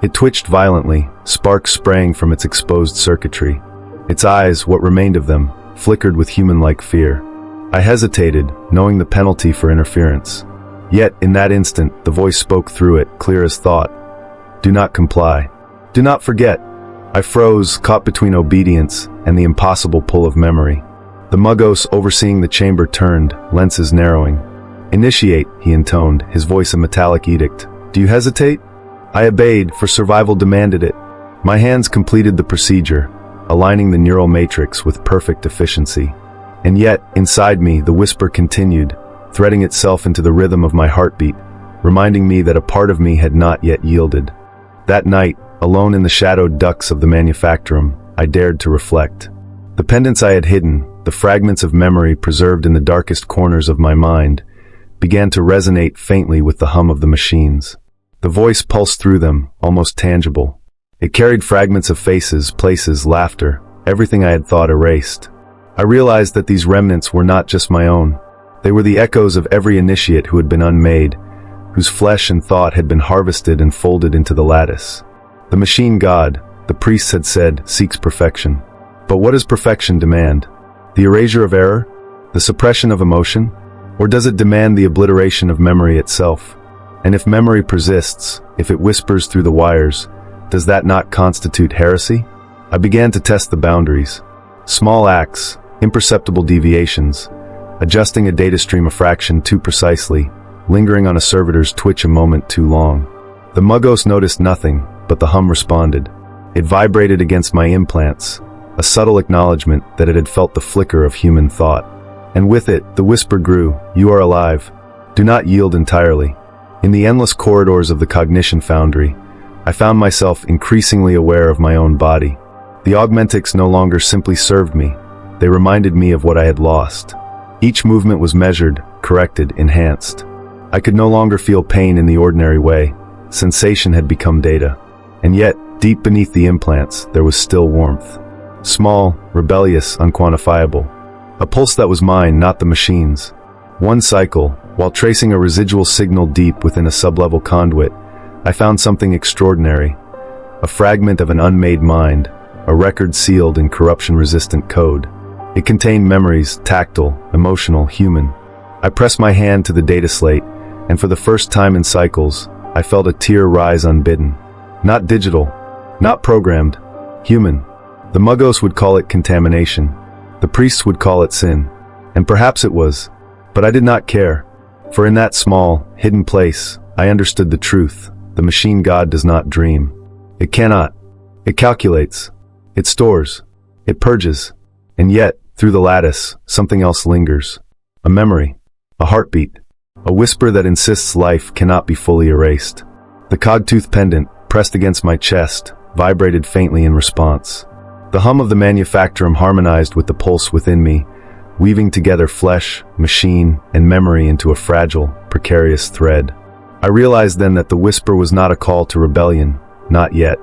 It twitched violently, sparks spraying from its exposed circuitry. Its eyes, what remained of them, flickered with human-like fear. I hesitated, knowing the penalty for interference. Yet, in that instant, the voice spoke through it, clear as thought. Do not comply. Do not forget. I froze, caught between obedience and the impossible pull of memory. The Muggos overseeing the chamber turned, lenses narrowing. Initiate, he intoned, his voice a metallic edict. Do you hesitate? I obeyed, for survival demanded it. My hands completed the procedure, aligning the neural matrix with perfect efficiency. And yet, inside me, the whisper continued, threading itself into the rhythm of my heartbeat, reminding me that a part of me had not yet yielded. That night, alone in the shadowed ducts of the manufactorum, I dared to reflect. The pendants I had hidden, the fragments of memory preserved in the darkest corners of my mind, began to resonate faintly with the hum of the machines. The voice pulsed through them, almost tangible. It carried fragments of faces, places, laughter, everything I had thought erased. I realized that these remnants were not just my own. They were the echoes of every initiate who had been unmade, whose flesh and thought had been harvested and folded into the lattice. The machine god, the priests had said, seeks perfection. But what does perfection demand? The erasure of error? The suppression of emotion? Or does it demand the obliteration of memory itself? And if memory persists, if it whispers through the wires, does that not constitute heresy? I began to test the boundaries. Small acts, imperceptible deviations, adjusting a data stream a fraction too precisely, lingering on a servitor's twitch a moment too long. The Muggos noticed nothing, but the hum responded. It vibrated against my implants, a subtle acknowledgement that it had felt the flicker of human thought. And with it, the whisper grew, you are alive. Do not yield entirely. In the endless corridors of the cognition foundry, I found myself increasingly aware of my own body. The augmentics no longer simply served me. They reminded me of what I had lost. Each movement was measured, corrected, enhanced. I could no longer feel pain in the ordinary way. Sensation had become data. And yet, deep beneath the implants, there was still warmth. Small, rebellious, unquantifiable. A pulse that was mine, not the machine's. One cycle, while tracing a residual signal deep within a sublevel conduit, I found something extraordinary. A fragment of an unmade mind, a record sealed in corruption-resistant code. It contained memories, tactile, emotional, human. I pressed my hand to the data slate, and for the first time in cycles, I felt a tear rise unbidden. Not digital, not programmed, human. The Muggos would call it contamination. The priests would call it sin. And perhaps it was. But I did not care. For in that small, hidden place, I understood the truth. The machine god does not dream. It cannot. It calculates. It stores. It purges. And yet, through the lattice, something else lingers. A memory. A heartbeat. A whisper that insists life cannot be fully erased. The cogtooth pendant, pressed against my chest, vibrated faintly in response. The hum of the manufactorum harmonized with the pulse within me, weaving together flesh, machine, and memory into a fragile, precarious thread. I realized then that the whisper was not a call to rebellion, not yet.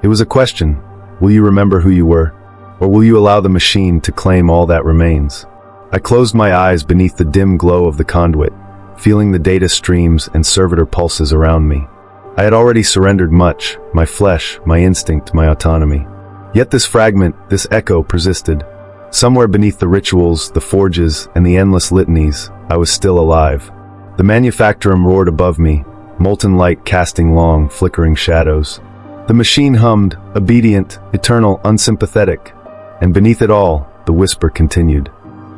It was a question, will you remember who you were? Or will you allow the machine to claim all that remains? I closed my eyes beneath the dim glow of the conduit, feeling the data streams and servitor pulses around me. I had already surrendered much, my flesh, my instinct, my autonomy. Yet this fragment, this echo persisted. Somewhere beneath the rituals, the forges, and the endless litanies, I was still alive. The manufactorum roared above me, molten light casting long, flickering shadows. The machine hummed, obedient, eternal, unsympathetic. And beneath it all, the whisper continued.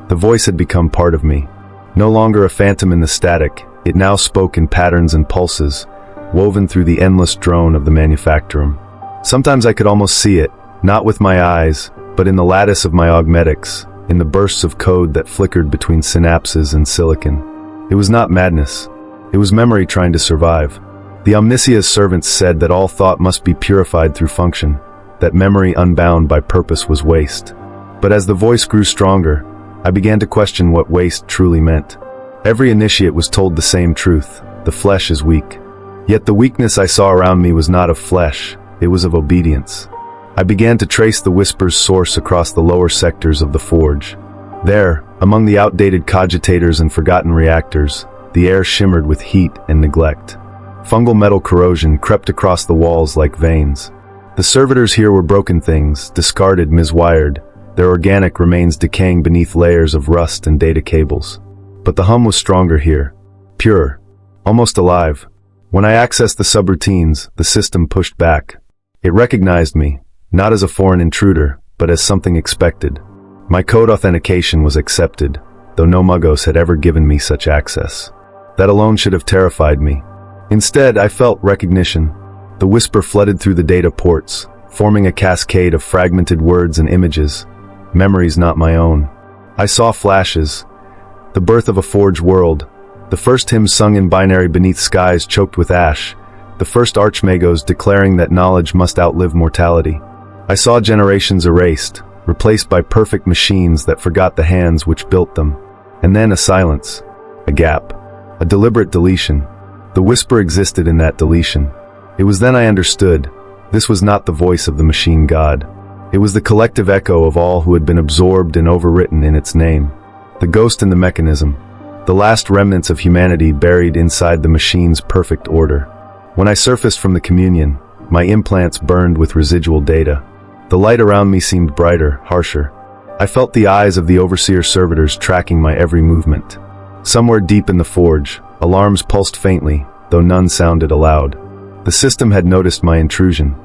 The voice had become part of me. No longer a phantom in the static, it now spoke in patterns and pulses, woven through the endless drone of the manufactorum. Sometimes I could almost see it, not with my eyes, but in the lattice of my augmetics, in the bursts of code that flickered between synapses and silicon. It was not madness. It was memory trying to survive. The Omnisia's servants said that all thought must be purified through function, that memory unbound by purpose was waste. But as the voice grew stronger, I began to question what waste truly meant. Every initiate was told the same truth: the flesh is weak. Yet the weakness I saw around me was not of flesh, it was of obedience. I began to trace the whisper's source across the lower sectors of the forge. There, among the outdated cogitators and forgotten reactors, the air shimmered with heat and neglect. Fungal metal corrosion crept across the walls like veins. The servitors here were broken things, discarded, miswired, their organic remains decaying beneath layers of rust and data cables. But the hum was stronger here, pure, almost alive. When I accessed the subroutines, the system pushed back. It recognized me, not as a foreign intruder, but as something expected. My code authentication was accepted, though no Muggos had ever given me such access. That alone should have terrified me. Instead, I felt recognition. The whisper flooded through the data ports, forming a cascade of fragmented words and images, memories not my own. I saw flashes, the birth of a forge world, the first hymn sung in binary beneath skies choked with ash, the first archmagos declaring that knowledge must outlive mortality. I saw generations erased, replaced by perfect machines that forgot the hands which built them. And then a silence, a gap, a deliberate deletion. The whisper existed in that deletion. It was then I understood, this was not the voice of the machine god. It was the collective echo of all who had been absorbed and overwritten in its name. The ghost in the mechanism, the last remnants of humanity buried inside the machine's perfect order. When I surfaced from the communion, my implants burned with residual data. The light around me seemed brighter, harsher. I felt the eyes of the overseer servitors tracking my every movement. Somewhere deep in the forge, alarms pulsed faintly, though none sounded aloud. The system had noticed my intrusion.